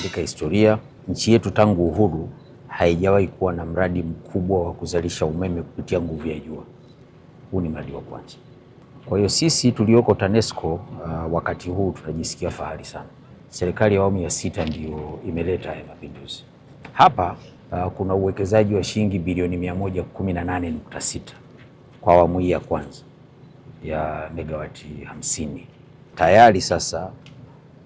katika historia. Nchi yetu tangu uhuru haijawahi kuwa na mradi mkubwa wa kuzalisha umeme kupitia nguvu ya jua. Huu ni mradi wa kwanza. Kwa hiyo sisi tulioko TANESCO wakati huu tunajisikia fahari sana. Serikali ya awamu ya 6 ndio imeleta haya mapinduzi. Hapa kuna uwekezaji wa shilingi bilioni 118.6 kwa awamu hii ya kwanza ya megawati 50. Tayari sasa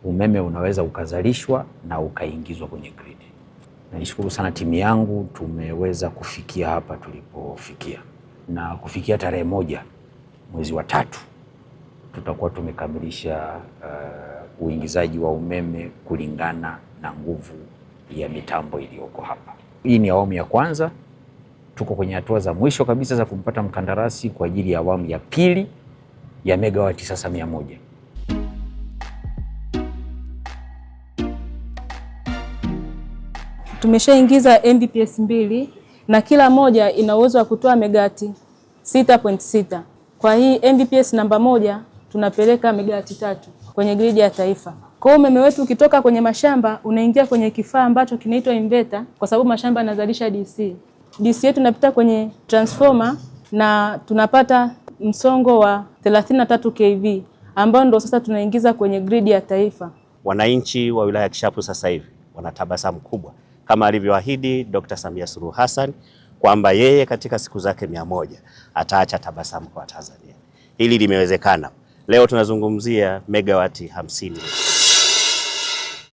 umeme unaweza ukazalishwa na ukaingizwa kwenye grid. Na nishukuru sana timu yangu, tumeweza kufikia hapa tulipofikia, na kufikia tarehe 1 mwezi wa 3 tutakuwa tumekamilisha uingizaji wa umeme kulingana na nguvu ya mitambo iliyoko hapa. Hii ni awamu ya kwanza, tuko kwenye hatua za mwisho kabisa za kumpata mkandarasi kwa ajili ya awamu ya pili ya megawati sasa 100. Tumeshaingiza MVPS 2 na kila moja ina uwezo wa kutoa megawati 6.6. Kwa hii MVPS namba 1 tunapeleka megawati 3 kwenye gridi ya taifa. Kwa umeme wetu ukitoka kwenye mashamba unaingia kwenye kifaa ambacho kinaitwa inverter, kwa sababu mashamba yanazalisha DC. DC yetu inapita kwenye transformer na tunapata msongo wa 33 kV ambao ndio sasa tunaingiza kwenye gridi ya taifa. Wananchi wa wilaya ya Kishapu sasa hivi wanatabasamu kubwa kama alivyoahidi Dr. Samia Suluhu Hassan kwamba yeye katika siku zake 100 ataacha tabasamu kwa Tanzania. Hili limewezekana. Leo tunazungumzia megawati 50.